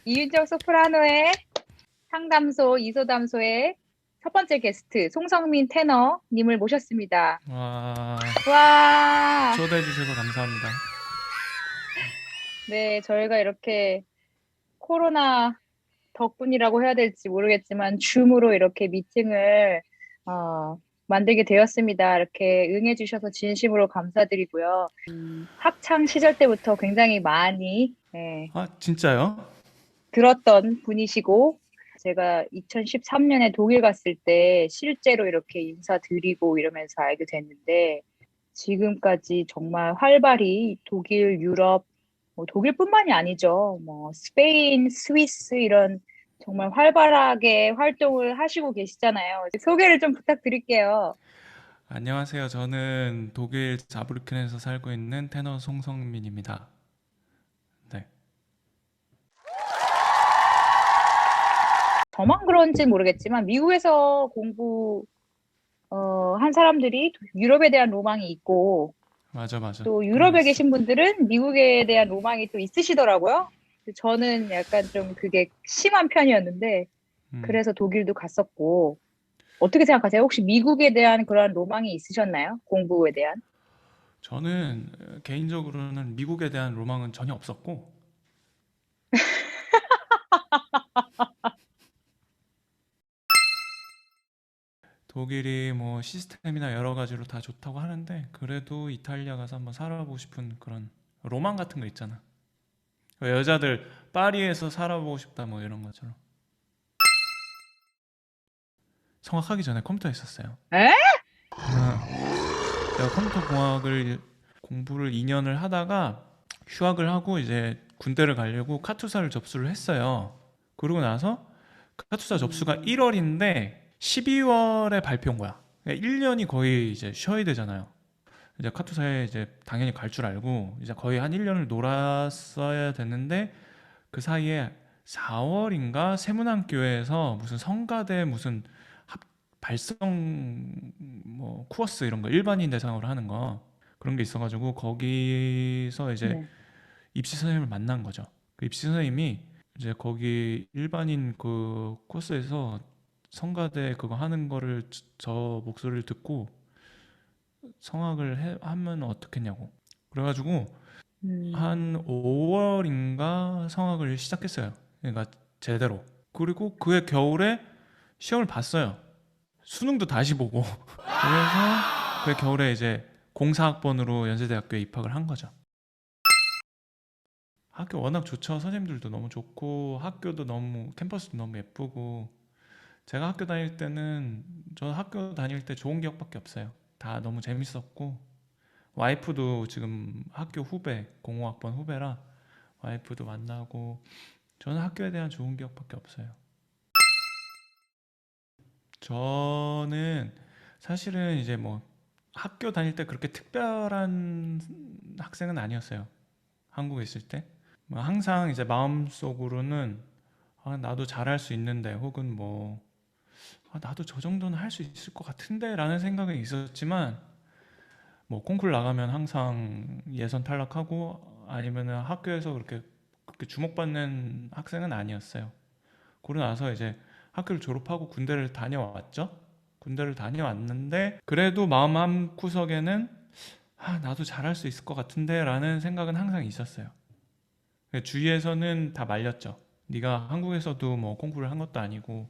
이윤정 소프라노의 상담소, 이소담소의 첫 번째 게스트, 송성민 테너님을 모셨습니다. 와, 와, 초대해 주셔서 감사합니다. 네, 저희가 이렇게 코로나 덕분이라고 해야 될지 모르겠지만, 줌으로 이렇게 미팅을, 만들게 되었습니다. 이렇게 응해주셔서 진심으로 감사드리고요. 학창 시절 때부터 굉장히 많이, 아, 진짜요? 들었던 분이시고, 제가 2013년에 독일 갔을 때 실제로 이렇게 인사드리고 이러면서 알게 됐는데, 지금까지 정말 활발히 독일, 유럽, 뭐 독일뿐만이 아니죠. 뭐 스페인, 스위스 이런 정말 활발하게 활동을 하시고 계시잖아요. 소개를 좀 부탁드릴게요. 안녕하세요. 저는 독일 자브르켄에서 살고 있는 테너 송성민입니다. 네. 저만 그런지 모르겠지만 미국에서 한 사람들이 유럽에 대한 로망이 있고 맞아, 맞아. 또 그런 거 유럽에 있어. 계신 분들은 미국에 대한 로망이 또 있으시더라고요. 저는 약간 좀 그게 심한 편이었는데, 음, 그래서 독일도 갔었고, 어떻게 생각하세요? 혹시 미국에 대한 그런 로망이 있으셨나요? 공부에 대한? 저는 개인적으로는 미국에 대한 로망은 전혀 없었고, 독일이 뭐 시스템이나 여러 가지로 다 좋다고 하는데, 그래도 이탈리아 가서 한번 살아보고 싶은 그런 로망 같은 거 있잖아. 여자들 파리에서 살아보고 싶다 뭐 이런 것처럼. 성악하기 전에 컴퓨터 했었어요. 에? 제가 컴퓨터 공학을 공부를 2년을 하다가 휴학을 하고 이제 군대를 가려고 카투사를 접수를 했어요. 그러고 나서 카투사 접수가 음, 1월인데 12월에 발표인 거야. 1년이 거의 이제 쉬어야 되잖아요. 이제 카투사에 이제 당연히 갈 줄 알고 이제 거의 한 1년을 놀았어야 됐는데 그 사이에 4월인가 세문안교회에서 무슨 성가대 무슨 합 발성 뭐 코어스 이런 거 일반인 대상으로 하는 거 그런 게 있어가지고 거기서 이제 네. 입시 선생님을 만난 거죠. 그 입시 선생님이 이제 거기 일반인 그 코스에서 성가대 그거 하는 거를 저 목소리를 듣고 하면 어떻겠냐고. 그래가지고 한 음, 5월인가 성악을 시작했어요. 그러니까 제대로. 그리고 그해 겨울에 시험을 봤어요. 수능도 다시 보고. 그래서 그해 겨울에 이제 공사학번으로 연세대학교에 입학을 한 거죠. 학교 워낙 좋죠. 선생님들도 너무 좋고 학교도 너무 캠퍼스도 너무 예쁘고 제가 학교 다닐 때는 저 학교 다닐 때 좋은 기억밖에 없어요. 다 너무 재밌었고 와이프도 지금 학교 후배, 05학번 후배라 와이프도 만나고 저는 학교에 대한 좋은 기억밖에 없어요. 저는 사실은 이제 뭐 학교 다닐 때 그렇게 특별한 학생은 아니었어요. 한국에 있을 때. 뭐 항상 이제 마음속으로는 아, 나도 잘할 수 있는데 혹은 뭐 아, 나도 저 정도는 할 수 있을 것 같은데 라는 생각은 있었지만 뭐 콩쿨 나가면 항상 예선 탈락하고 아니면은 학교에서 그렇게 주목받는 학생은 아니었어요. 그러고 나서 이제 학교를 졸업하고 군대를 다녀왔죠. 군대를 다녀왔는데 그래도 마음 한 구석에는 아, 나도 잘할 수 있을 것 같은데 라는 생각은 항상 있었어요. 주위에서는 다 말렸죠. 네가 한국에서도 뭐 공부를 한 것도 아니고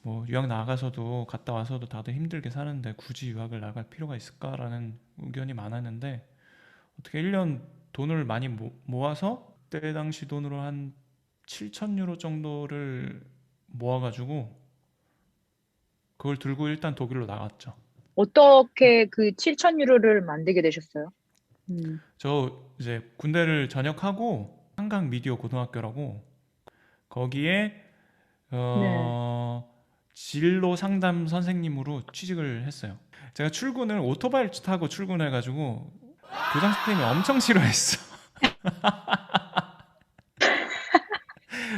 뭐 유학 나가서도 갔다 와서도 다들 힘들게 사는데 굳이 유학을 나갈 필요가 있을까라는 의견이 많았는데 어떻게 1년 돈을 많이 모아서 그때 당시 돈으로 한 7천 유로 정도를 모아가지고 그걸 들고 일단 독일로 나갔죠. 어떻게 그 7천 유로를 만들게 되셨어요? 음, 저 이제 군대를 전역하고 한강 미디어 고등학교라고 거기에 네. 어, 진로 상담 선생님으로 취직을 했어요. 제가 출근을 오토바이를 타고 출근해가지고 교장 선생님이 엄청 싫어했어.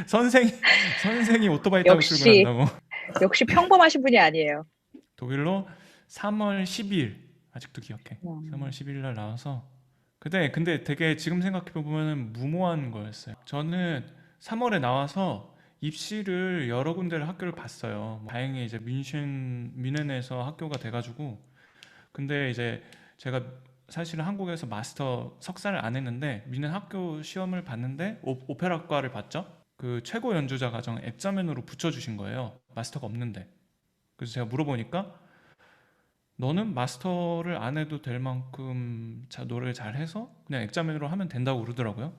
선생 선생이 오토바이 타고 역시, 출근한다고. 역시 평범하신 분이 아니에요. 독일로 3월 10일 아직도 기억해. 3월 음, 10일 날 나와서 근데 되게 지금 생각해 보면은 무모한 거였어요. 저는 3월에 나와서 입시를 여러 군데를 학교를 봤어요. 다행히 이제 뮌헨에서 학교가 돼가지고. 근데 이제 제가 사실은 한국에서 마스터 석사를 안 했는데 뮌헨 학교 시험을 봤는데 오페라과를 봤죠. 그 최고 연주자 과정 액자면으로 붙여주신 거예요. 마스터가 없는데. 그래서 제가 물어보니까 너는 마스터를 안 해도 될 만큼 노래를 잘해서 그냥 액자면으로 하면 된다고 그러더라고요.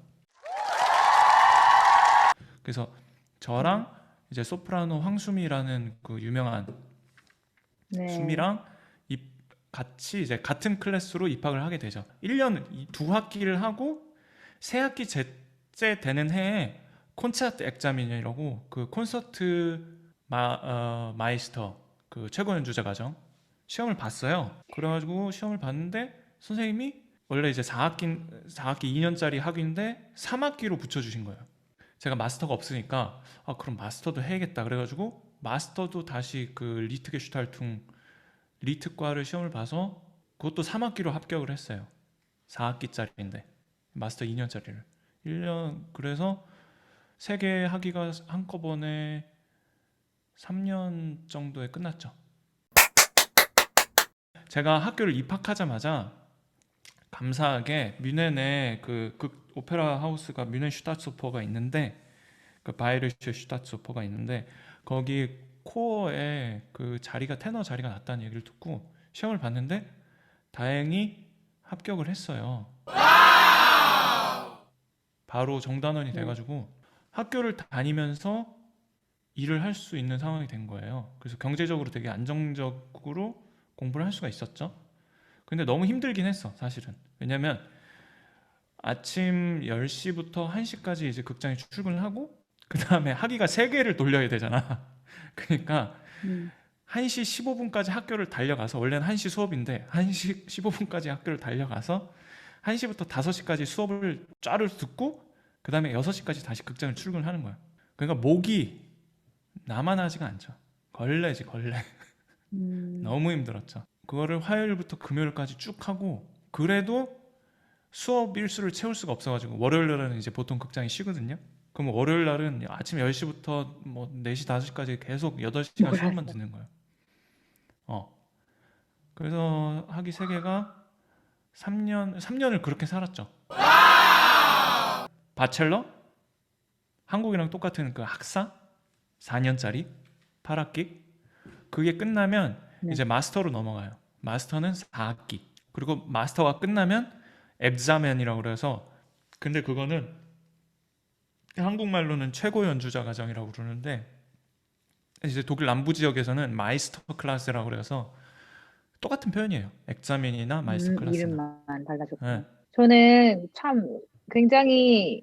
그래서 음, 저랑 이제 소프라노 황수미라는 그 유명한 네. 수미랑 같이 이제 같은 클래스로 입학을 하게 되죠. 1년 두 학기를 하고 세 학기 제째 되는 해에 콘체르트 액자민이라고 그 콘서트 마이스터 그 최고 연주자 과정 시험을 봤어요. 그래가지고 시험을 봤는데 선생님이 원래 이제 4학기 2년짜리 학위인데 3학기로 붙여주신 거예요. 제가 마스터가 없으니까 아 그럼 마스터도 해야겠다 그래가지고 마스터도 다시 그 리트게슈탈퉁 리트과를 시험을 봐서 그것도 3학기로 합격을 했어요. 4학기짜리인데 마스터 2년짜리를 1년 그래서 세 개 학위가 한꺼번에 3년 정도에 끝났죠. 제가 학교를 입학하자마자 감사하게 뮌헨에 그 오페라 하우스가 뮌헨 슈타츠오퍼가 있는데 그 바이에르슈 슈타츠오퍼가 있는데 거기 코어에 그 자리가 테너 자리가 났다는 얘기를 듣고 시험을 봤는데 다행히 합격을 했어요. 바로 정단원이 네. 돼가지고 학교를 다니면서 일을 할 수 있는 상황이 된 거예요. 그래서 경제적으로 되게 안정적으로 공부를 할 수가 있었죠. 근데 너무 힘들긴 했어, 사실은. 왜냐면 아침 10시부터 1시까지 이제 극장에 출근을 하고 그 다음에 학위가 3개를 돌려야 되잖아. 그러니까 음, 1시 15분까지 학교를 달려가서 원래는 1시 수업인데 1시 15분까지 학교를 달려가서 1시부터 5시까지 수업을 쫙을 듣고 그 다음에 6시까지 다시 극장을 출근하는 거야. 그러니까 목이 나만하지가 않죠. 걸레지 걸레. 음, 너무 힘들었죠. 그거를 화요일부터 금요일까지 쭉 하고 그래도 수업 일수를 채울 수가 없어가지고 월요일 날은 이제 보통 극장이 쉬거든요. 그럼 월요일 날은 아침 10시부터 뭐 4시 5시까지 계속 8시간 수업만 몰랐어. 듣는 거예요. 어. 그래서 학위 3개가 3년을 그렇게 살았죠. 바첼러? 한국이랑 똑같은 그 학사? 4년짜리? 8학기? 그게 끝나면 네. 이제 마스터로 넘어가요. 마스터는 4학기. 그리고 마스터가 끝나면 엑자멘이라고 그래서 근데 그거는 한국말로는 최고 연주자 과정이라고 그러는데 이제 독일 남부 지역에서는 마이스터 클래스라고 그래서 똑같은 표현이에요. 엑자멘이나 마이스터 클래스는. 이름만 예. 달라졌구나. 저는 참 굉장히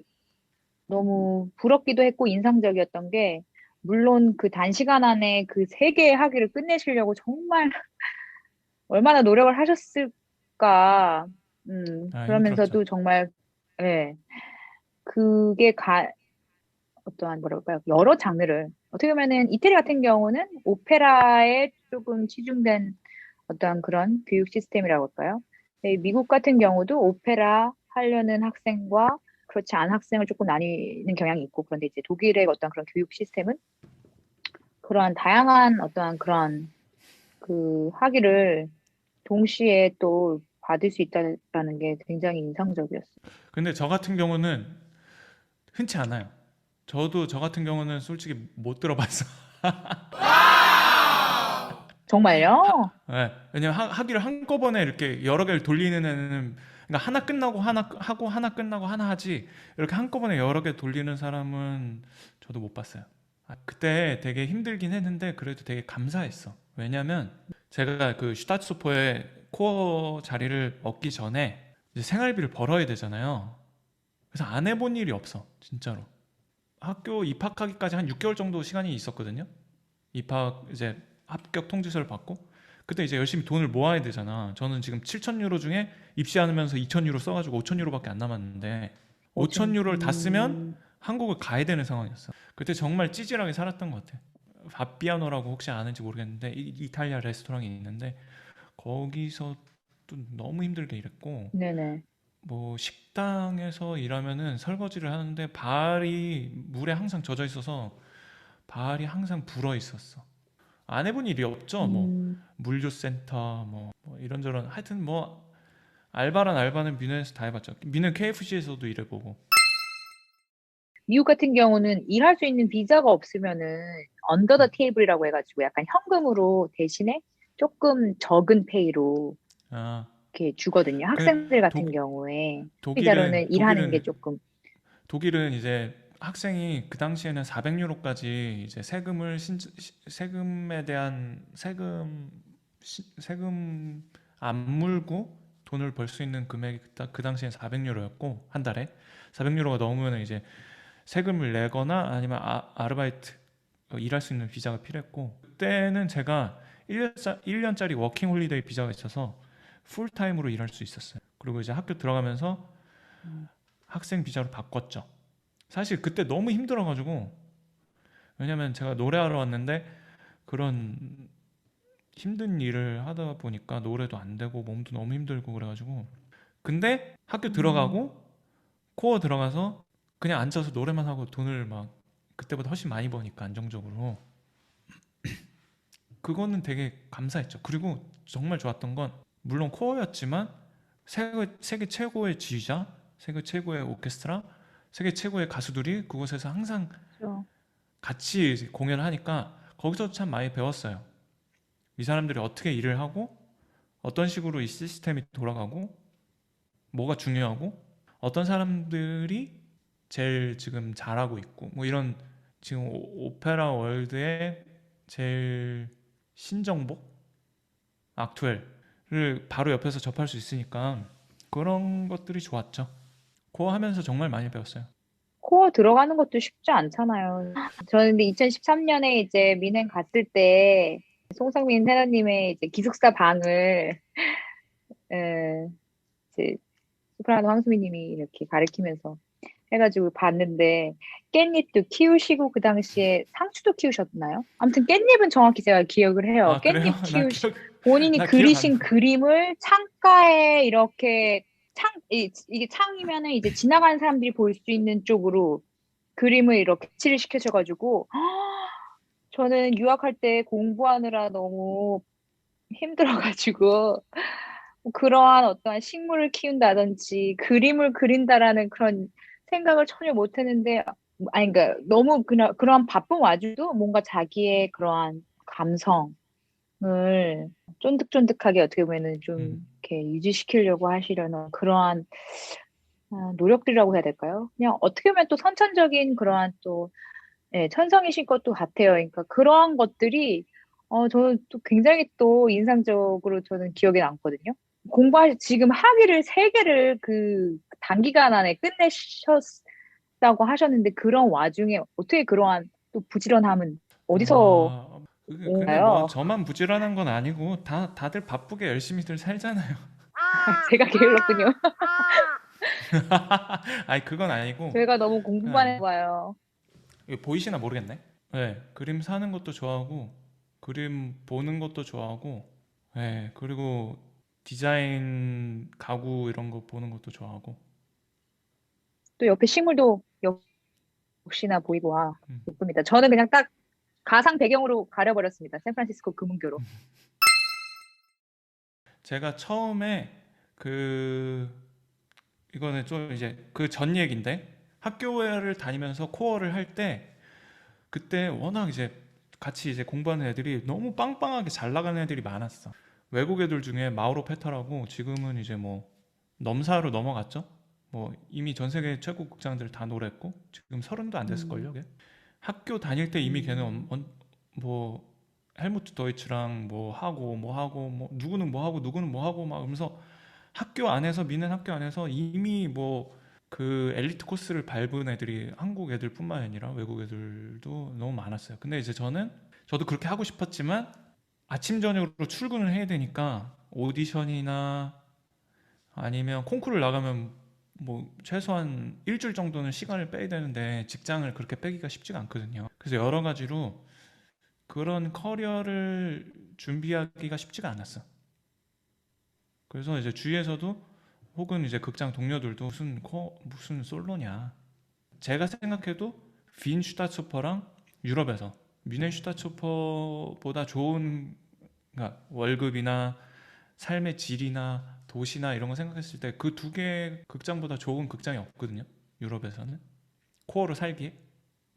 너무 부럽기도 했고 인상적이었던 게, 물론 그 단시간 안에 그 세 개의 학위를 끝내시려고 정말 얼마나 노력을 하셨을까. 아, 힘들었죠. 그러면서도 정말, 예, 그게 어떠한, 뭐랄까요, 여러 장르를, 어떻게 보면은 이태리 같은 경우는 오페라에 조금 치중된 어떤 그런 교육 시스템이라고 할까요? 미국 같은 경우도 오페라 하려는 학생과 그렇지 않은 학생을 조금 나뉘는 경향이 있고, 그런데 이제 독일의 어떤 그런 교육 시스템은 그러한 다양한 어떠한 그런 그 학위를 동시에 또 받을 수 있다는 게 굉장히 인상적이었어요. 근데 저 같은 경우는 흔치 않아요. 저도 저 같은 경우는 솔직히 못 들어봤어. 정말요? 예, 왜냐면 학위를 한꺼번에 이렇게 여러 개를 돌리는 애는 그러니까 하나 끝나고 하나 하고 하나 끝나고 하나 하지 이렇게 한꺼번에 여러 개 돌리는 사람은 저도 못 봤어요. 그때 되게 힘들긴 했는데 그래도 되게 감사했어. 왜냐면 제가 그 슈타츠소퍼의 코어 자리를 얻기 전에 이제 생활비를 벌어야 되잖아요. 그래서 안 해본 일이 없어, 진짜로. 학교 입학하기까지 한 6개월 정도 시간이 있었거든요. 입학 이제 합격 통지서를 받고 그때 이제 열심히 돈을 모아야 되잖아. 저는 지금 7천 유로 중에 입시하면서 2천 유로 써가지고 5천 유로밖에 안 남았는데 5천 오천, 유로를 다 쓰면 한국을 가야 되는 상황이었어. 그때 정말 찌질하게 살았던 것 같아. 밥비아노라고 혹시 아는지 모르겠는데 이탈리아 레스토랑이 있는데 거기서 또 너무 힘들게 일했고 네네. 뭐 식당에서 일하면은 설거지를 하는데 발이 물에 항상 젖어 있어서 발이 항상 불어 있었어. 안 해본 일이 없죠. 뭐 음, 물류센터 뭐 이런저런 하여튼 뭐 알바란 알바는 미네에서 다 해봤죠. 미네 KFC에서도 일해보고. 미국 같은 경우는 일할 수 있는 비자가 없으면은 언더 더 음. 테이블이라고 해가지고 약간 현금으로 대신에 조금 적은 페이로 아, 이렇게 주거든요. 그 학생들 같은 독, 경우에 독일은 비자로는 일하는 게 독일은 조금 독일은 이제 학생이 그 당시에는 400유로까지 이제 세금에 대한 세금 안 물고 돈을 벌 수 있는 금액이 그 당시엔 400유로였고 한 달에 400유로가 넘으면 이제 세금을 내거나 아니면 아르바이트 일할 수 있는 비자가 필요했고 그때는 제가 1년짜리 워킹 홀리데이 비자가 있어서 풀타임으로 일할 수 있었어요. 그리고 이제 학교 들어가면서 음, 학생 비자로 바꿨죠. 사실 그때 너무 힘들어가지고 왜냐면 제가 노래하러 왔는데 그런 힘든 일을 하다 보니까 노래도 안 되고 몸도 너무 힘들고 그래가지고 근데 학교 음, 들어가고 코어 들어가서 그냥 앉아서 노래만 하고 돈을 막 그때보다 훨씬 많이 버니까 안정적으로 그거는 되게 감사했죠. 그리고 정말 좋았던 건 물론 코어였지만 세계 최고의 지휘자, 세계 최고의 오케스트라, 세계 최고의 가수들이 그곳에서 항상 그렇죠. 같이 공연을 하니까 거기서 참 많이 배웠어요. 이 사람들이 어떻게 일을 하고 어떤 식으로 이 시스템이 돌아가고 뭐가 중요하고 어떤 사람들이 제일 지금 잘하고 있고 뭐 이런 지금 오페라 월드의 제일 신정복 악투엘을 바로 옆에서 접할 수 있으니까 그런 것들이 좋았죠. 그거 하면서 정말 많이 배웠어요. 코어 들어가는 것도 쉽지 않잖아요. 저는 근데 2013년에 이제 미넨 갔을 때 송상민 테너님의 이제 기숙사 방을 에, 이제 소프라노 황수미님이 이렇게 가르치면서 해가지고 봤는데 깻잎도 키우시고 그 당시에 상추도 키우셨나요? 아무튼 깻잎은 정확히 제가 기억을 해요. 아 그래요? 깻잎 키우시 본인이 나 기억 안 그리신 나. 그림을 창가에 이렇게 이게 창이면은 이제 지나가는 사람들이 볼 수 있는 쪽으로 그림을 이렇게 칠을 시켜줘가지고 저는 유학할 때 공부하느라 너무 힘들어가지고 그러한 어떠한 식물을 키운다든지 그림을 그린다라는 그런 생각을 전혀 못했는데 아니 그러니까 너무 그러한 바쁜 와중도 뭔가 자기의 그러한 감성을 쫀득쫀득하게 어떻게 보면은 음, 좀 이렇게 유지시키려고 하시려는 그러한 노력들이라고 해야 될까요? 그냥 어떻게 보면 또 선천적인 그러한 또 천성이신 것도 같아요. 그러니까 그러한 것들이 저는 또 굉장히 또 인상적으로 저는 기억에 남거든요. 지금 학위를 세 개를 그 단기간 안에 끝내셨다고 하셨는데 그런 와중에 어떻게 그러한 또 부지런함은 어디서 아, 근데 뭐 온가요? 저만 부지런한 건 아니고 다들 바쁘게 열심히들 살잖아요. 제가 게을렀군요. 아니 그건 아니고 제가 너무 공부만 그냥 해봐요. 이거 보이시나 모르겠네. 네, 그림 사는 것도 좋아하고 그림 보는 것도 좋아하고 네, 그리고 디자인 가구 이런 거 보는 것도 좋아하고 또 옆에 식물도 역시나 보이고 와 음. 예쁩니다. 저는 그냥 딱 가상 배경으로 가려버렸습니다. 샌프란시스코 금은교로. 제가 처음에 그 이거는 좀 이제 그 전 얘기인데 학교를 다니면서 코어를 할 때 그때 워낙 이제 같이 이제 공부하는 애들이 너무 빵빵하게 잘 나가는 애들이 많았어. 외국 애들 중에 마우로 페타라고 지금은 이제 뭐 넘사로 넘어갔죠. 뭐 이미 전 세계 최고 극장들 다 노래했고 지금 서른도 안 음, 됐을걸요. 걔? 학교 다닐 때 이미 걔는 음, 뭐 헬무트 도이츠랑 뭐 하고 뭐 누구는 뭐 하고 누구는 뭐 하고 막 하면서 학교 안에서 미는 학교 안에서 이미 뭐 그 엘리트 코스를 밟은 애들이 한국 애들뿐만 아니라 외국 애들도 너무 많았어요. 근데 이제 저도 그렇게 하고 싶었지만 아침 저녁으로 출근을 해야 되니까 오디션이나 아니면 콩쿠르를 나가면 뭐 최소한 일주일 정도는 시간을 빼야 되는데 직장을 그렇게 빼기가 쉽지가 않거든요. 그래서 여러 가지로 그런 커리어를 준비하기가 쉽지가 않았어. 그래서 이제 주위에서도 혹은 이제 극장 동료들도 무슨 솔로냐. 제가 생각해도 빈 슈타츠호퍼랑 유럽에서 뮌헨 슈타츠호퍼보다 좋은, 그러니까 월급이나 삶의 질이나 도시나 이런 거 생각했을 때 그 두 개 극장보다 좋은 극장이 없거든요. 유럽에서는 코어로 살기에.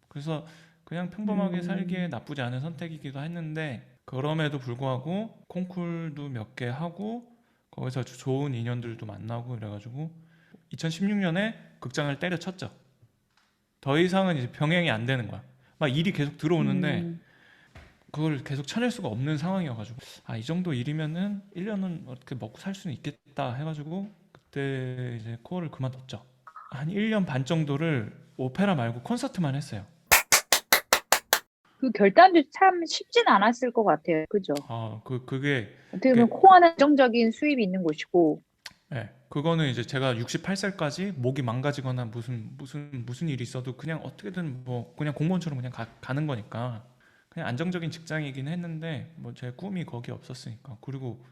그래서 그냥 평범하게 살기에 음, 나쁘지 않은 선택이기도 했는데, 그럼에도 불구하고 콩쿨도 몇 개 하고 거기서 좋은 인연들도 만나고 이래가지고 2016년에 극장을 때려쳤죠. 더 이상은 이제 병행이 안 되는 거야. 막 일이 계속 들어오는데 음, 그걸 계속 쳐낼 수가 없는 상황이어가지고, 아, 이 정도 일이면은 1년은 어떻게 먹고 살 수는 있겠다 해가지고 그때 이제 코어를 그만뒀죠. 한 1년 반 정도를 오페라 말고 콘서트만 했어요. 그 결단도 참 쉽진 않았을 것 같아요. 그죠? 그게, 어떻게 보면 코어는 안정적인 수입이 있는 곳이고, 예, 그거는 이제 제가 68살까지 목이 망가지거나 무슨 일이 있어도 그냥 어떻게든 뭐 그냥 공무원처럼 그냥 가는 거니까 그냥 안정적인 직장이긴 했는데 뭐 제 꿈이 거기 없었으니까. 그리고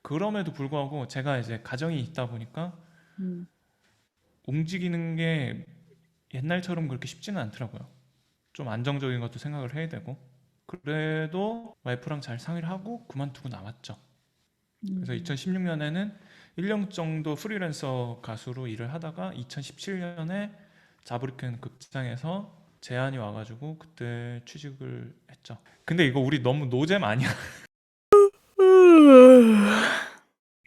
그럼에도 불구하고 제가 이제 가정이 있다 보니까 음, 움직이는 게 옛날처럼 그렇게 쉽지는 않더라고요. 좀 안정적인 것도 생각을 해야 되고. 그래도 와이프랑 잘 상의를 하고 그만두고 나왔죠. 그래서 음. 2016년에는 1년 정도 프리랜서 가수로 일을 하다가 2017년에 자브리켄 극장에서 제안이 와가지고 그때 취직을 했죠. 근데 이거 우리 너무 노잼 아니야?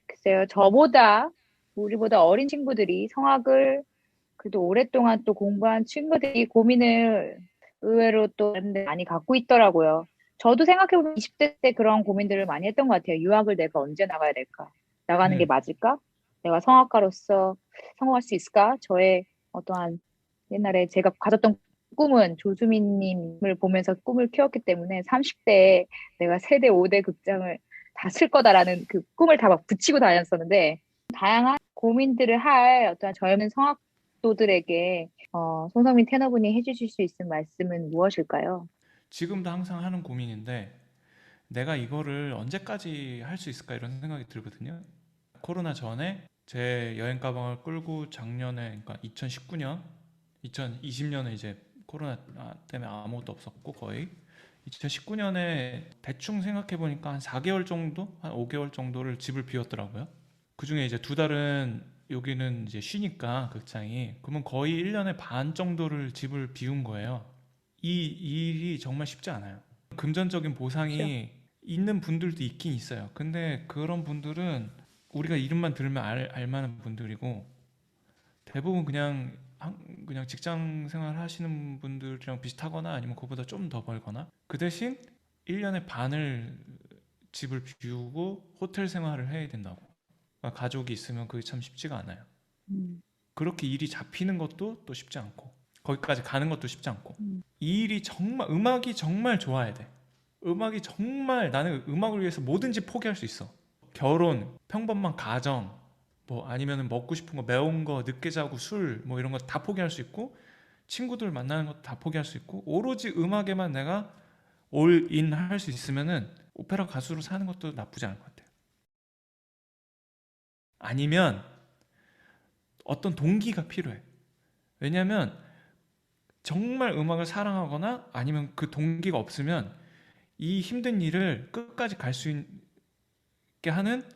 글쎄요, 우리보다 어린 친구들이 성악을 그래도 오랫동안 또 공부한 친구들이 고민을 의외로 또 많이 갖고 있더라고요. 저도 생각해보면 20대 때 그런 고민들을 많이 했던 것 같아요. 유학을 내가 언제 나가야 될까? 나가는 게 음, 맞을까? 내가 성악가로서 성공할 수 있을까? 저의 어떠한 옛날에 제가 가졌던 꿈은 조수민님을 보면서 꿈을 키웠기 때문에 30대에 내가 세대 5대 극장을 다 쓸 거다라는 그 꿈을 다 막 붙이고 다녔었는데 다양한 고민들을 할 어떠한 젊은 성악도들에게 손성민 테너분이 해주실 수 있는 말씀은 무엇일까요? 지금도 항상 하는 고민인데 내가 이거를 언제까지 할 수 있을까 이런 생각이 들거든요. 코로나 전에 제 여행 가방을 끌고 작년에, 그러니까 2019년, 2020년에 이제 코로나 때문에 아무것도 없었고 거의 2019년에 대충 생각해 보니까 한 4개월 정도, 한 5개월 정도를 집을 비웠더라고요. 그 중에 이제 두 달은 여기는 이제 쉬니까 극장이, 그러면 거의 1년에 반 정도를 집을 비운 거예요. 이 일이 정말 쉽지 않아요. 금전적인 그렇죠. 보상이 있는 분들도 있긴 있어요. 근데 그런 분들은 우리가 이름만 들으면 알만한 분들이고, 대부분 그냥 직장 생활 하시는 분들이랑 비슷하거나 아니면 그보다 좀 더 벌거나, 그 대신 1년에 반을 집을 비우고 호텔 생활을 해야 된다고. 그러니까 가족이 있으면 그게 참 쉽지가 않아요. 음, 그렇게 일이 잡히는 것도 또 쉽지 않고, 거기까지 가는 것도 쉽지 않고, 음, 이 일이 정말, 음악이 정말 좋아야 돼. 음악이 정말, 나는 음악을 위해서 뭐든지 포기할 수 있어. 결혼, 평범한 가정, 뭐 아니면 먹고 싶은 거, 매운 거, 늦게 자고 술, 뭐 이런 거 다 포기할 수 있고, 친구들 만나는 것도 다 포기할 수 있고, 오로지 음악에만 내가 올인 할 수 있으면은 오페라 가수로 사는 것도 나쁘지 않을 것 같아요. 아니면 어떤 동기가 필요해. 왜냐면 정말 음악을 사랑하거나 아니면 그 동기가 없으면 이 힘든 일을 끝까지 갈 수 있게 하는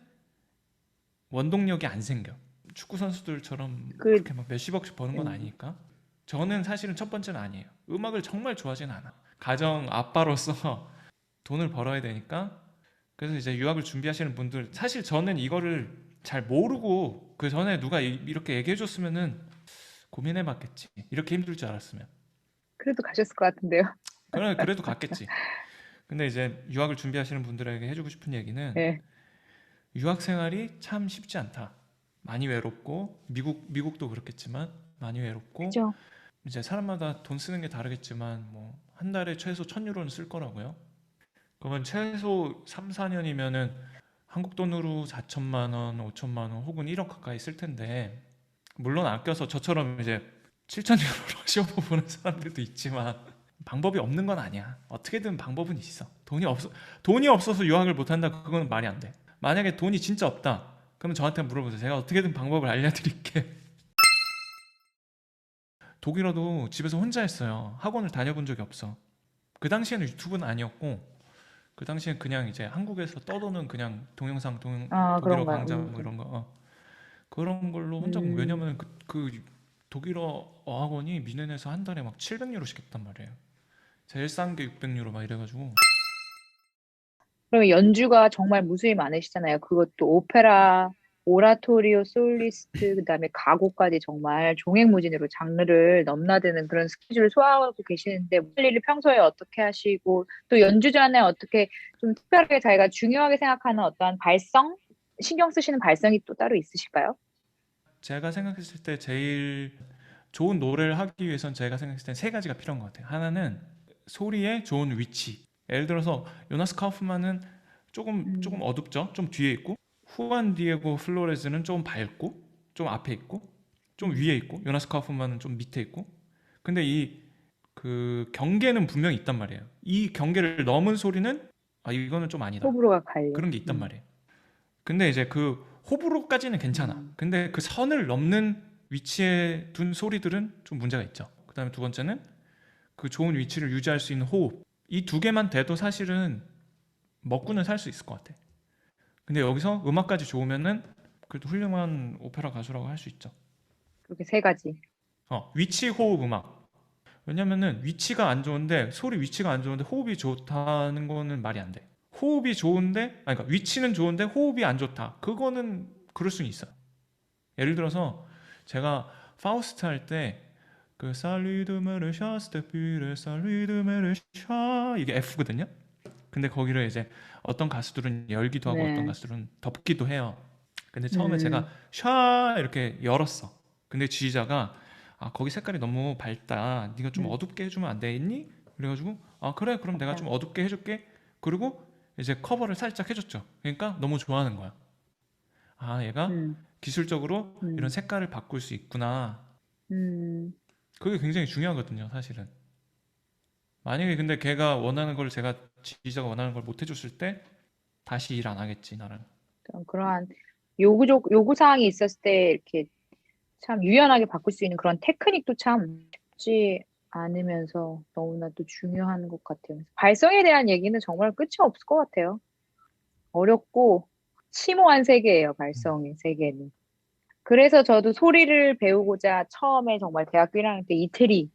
원동력이 안 생겨. 축구 선수들처럼 그, 그렇게 막 몇십억씩 버는 건 음, 아니니까. 저는 사실은 첫 번째는 아니에요. 음악을 정말 좋아하진 않아. 가정 아빠로서 돈을 벌어야 되니까. 그래서 이제 유학을 준비하시는 분들, 사실 저는 이거를 잘 모르고 그 전에 누가 이렇게 얘기해 줬으면은 고민해 봤겠지. 이렇게 힘들 줄 알았으면. 그래도 가셨을 것 같은데요. 그래도 갔겠지. 근데 이제 유학을 준비하시는 분들에게 해주고 싶은 얘기는, 네, 유학 생활이 참 쉽지 않다. 많이 외롭고, 미국도 그렇겠지만 많이 외롭고, 그죠. 이제 사람마다 돈 쓰는 게 다르겠지만 뭐 한 달에 최소 1,000유로는 쓸 거라고요. 그러면 최소 3, 4년이면은 한국 돈으로 4천만 원, 5천만 원 혹은 1억 가까이 쓸 텐데, 물론 아껴서 저처럼 이제 7,000유로로 시험을 보는 사람들도 있지만 방법이 없는 건 아니야. 어떻게든 방법은 있어. 돈이 없어서 유학을 못 한다, 그건 말이 안 돼. 만약에 돈이 진짜 없다. 그러면 저한테 물어보세요. 제가 어떻게든 방법을 알려드릴게. 독일어도 집에서 혼자 했어요. 학원을 다녀본 적이 없어. 그 당시에는 유튜브는 아니었고 그 당시엔 그냥 이제 한국에서 떠도는 그냥 동영상 아, 독일어 그런가요? 강좌 뭐 이런 거 그런 걸로 혼자 음. 왜냐면 그 독일어 어학원이 미넨에서 한 달에 막 700유로씩 했단 말이에요. 제일 싼 게 600유로 막 이래가지고 그럼 연주가 정말 무수히 많으시잖아요. 그것도 오페라, 오라토리오, 솔리스트, 그다음에 가곡까지 정말 종횡무진으로 장르를 넘나드는 그런 스케줄을 소화하고 계시는데 관리를 평소에 어떻게 하시고 또 연주 전에 어떻게 좀 특별하게 자기가 중요하게 생각하는 어떠한 발성, 신경 쓰시는 발성이 또 따로 있으실까요? 제가 생각했을 때 제일 좋은 노래를 하기 위해선 제가 생각했을 때 세 가지가 필요한 것 같아요. 하나는 소리의 좋은 위치. 예를 들어서 요나스 카우프만은 조금 음, 어둡죠. 좀 뒤에 있고 후안 디에고 플로레즈는 좀 밝고 좀 앞에 있고 좀 음. 위에 있고 요나스 카우프만은 좀 밑에 있고 근데 이 그 경계는 분명히 있단 말이에요. 이 경계를 넘은 소리는 아 이거는 좀 아니다. 호불호가 갈려. 그런 게 있단 말이에요. 근데 이제 그 호불호까지는 괜찮아. 음, 근데 그 선을 넘는 위치에 둔 소리들은 좀 문제가 있죠. 그다음에 두 번째는 그 좋은 위치를 유지할 수 있는 호흡. 이 두 개만 돼도 사실은 먹고는 살 수 있을 것 같아. 근데 여기서 음악까지 좋으면은 그래도 훌륭한 오페라 가수라고 할 수 있죠. 그렇게 세 가지. 위치, 호흡, 음악. 왜냐면은 위치가 안 좋은데 소리 위치가 안 좋은데 호흡이 좋다는 거는 말이 안 돼. 호흡이 좋은데 아니 그러니까 위치는 좋은데 호흡이 안 좋다. 그거는 그럴 수는 있어요. 예를 들어서 제가 파우스트 할 때 그 살리드메르 샤스테피레 살리드메르 샤 이게 F거든요. 근데 거기를 이제 어떤 가수들은 열기도 하고 어떤 네. 가수들은 덮기도 해요. 근데 처음에 제가 음, 샤 이렇게 열었어. 근데 지휘자가 아 거기 색깔이 너무 밝다. 네가 좀 음, 어둡게 해주면 안 되겠니? 그래가지고 아 그래 그럼 내가 좀 어둡게 해줄게. 그리고 이제 커버를 살짝 해줬죠. 그러니까 너무 좋아하는 거야. 아 얘가 음, 기술적으로 이런 음, 색깔을 바꿀 수 있구나. 음. 그게 굉장히 중요하거든요, 사실은. 만약에 근데 걔가 원하는 걸 제가 지휘자가 원하는 걸 못 해줬을 때 다시 일 안 하겠지, 나랑. 그러한 요구 사항이 있었을 때 이렇게 참 유연하게 바꿀 수 있는 그런 테크닉도 참 쉽지 않으면서 너무나 또 중요한 것 같아요. 발성에 대한 얘기는 정말 끝이 없을 것 같아요. 어렵고 심오한 세계예요, 음. 발성의 세계는. 그래서 저도 소리를 배우고자 처음에 정말 대학교 1학년 때 이태리에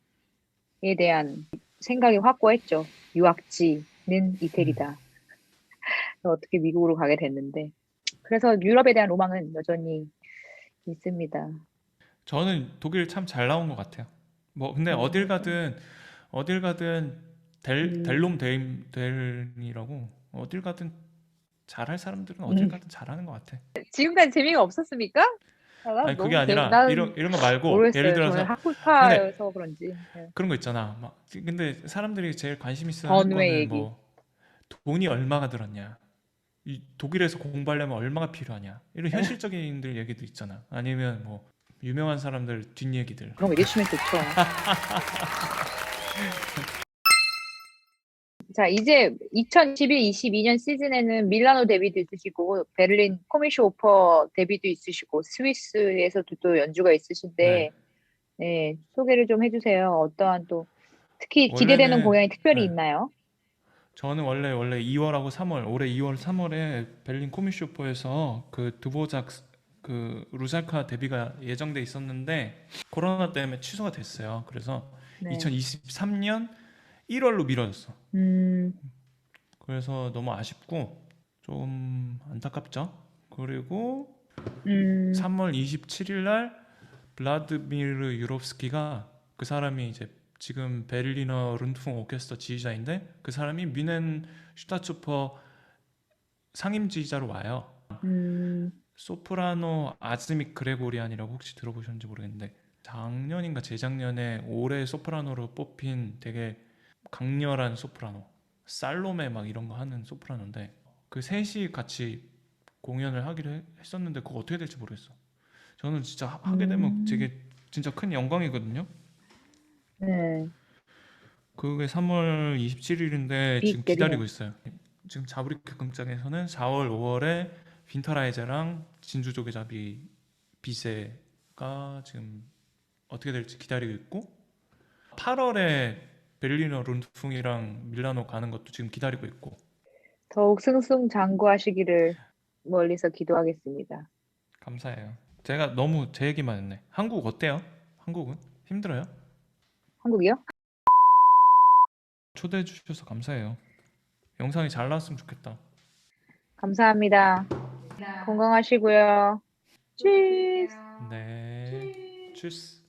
대한 생각이 확고했죠. 유학지는 음. 이태리다. 그래서 어떻게 미국으로 가게 됐는데. 그래서 유럽에 대한 로망은 여전히 있습니다. 저는 독일 참 잘 나온 것 같아요. 뭐 근데 어딜 가든 음, 델롬 델이라고 어딜 가든 잘할 사람들은 어딜 음. 가든 잘하는 것 같아. 지금까지 재미가 없었습니까? 아, 난 아니 그게 너무 아니라 난 이런 거 말고 예를 모르겠어요. 저는 들어서 근데 학구파여서 그런지. 네. 그런 거 있잖아. 막 근데 사람들이 제일 관심 있어 하는 번외 거는 얘기. 뭐 돈이 얼마가 들었냐. 이 독일에서 공부하려면 얼마가 필요하냐. 이런 현실적인들 얘기도 있잖아. 아니면 뭐 유명한 사람들 뒷얘기들. 그런 거 얘기해주면 좋죠. 자, 이제 2021-22년 시즌에는 밀라노 데뷔도 있으시고, 베를린 코미쇼오퍼 데뷔도 있으시고, 스위스에서도 또 연주가 네. 있으신데, 네, 소개를 좀 해주세요. 어떠한 또, 특히 기대되는 원래는 공연이 특별히 네. 있나요? 저는 원래 2월하고 3월 올해 2월 3월에 베를린 코미쇼퍼에서 그 드보작 그 루잘카 데뷔가 예정돼 있었는데 코로나 때문에 취소가 됐어요. 그래서 네. 2023년 1월로 미뤄졌어. 음, 그래서 너무 아쉽고 좀 안타깝죠. 그리고 음, 3월 27일 날 블라드미르 유롭스키가 그 사람이 이제 지금 베를리너 룬트풍 오케스트라 지휘자인데 그 사람이 뮌헨 슈타츠퍼 상임 지휘자로 와요. 음, 소프라노 아즈믹 그레고리안이라고 혹시 들어보셨는지 모르겠는데 작년인가 재작년에 올해 소프라노로 뽑힌 되게 강렬한 소프라노 살로메 막 이런 거 하는 소프라노인데 그 셋이 같이 공연을 하기로 했었는데 그거 어떻게 될지 모르겠어. 저는 진짜 하게 되면 음, 되게 진짜 큰 영광이거든요. 네. 그게 3월 27일인데 빅 지금 기다리고 데뷔네. 있어요. 지금 자브리크 극장에서는 4월, 5월에 윈터라이저랑 진주조개잡이 비세가 지금 어떻게 될지 기다리고 있고 8월에 베를리너 룬퉁이랑 밀라노 가는 것도 지금 기다리고 있고 더욱 승승장구하시기를 멀리서 기도하겠습니다. 감사해요. 제가 너무 제 얘기만 했네. 한국 어때요? 한국은 힘들어요? 한국이요? 초대해 주셔서 감사해요. 영상이 잘 나왔으면 좋겠다. 감사합니다. 건강하시고요. 치즈. 네. 추스.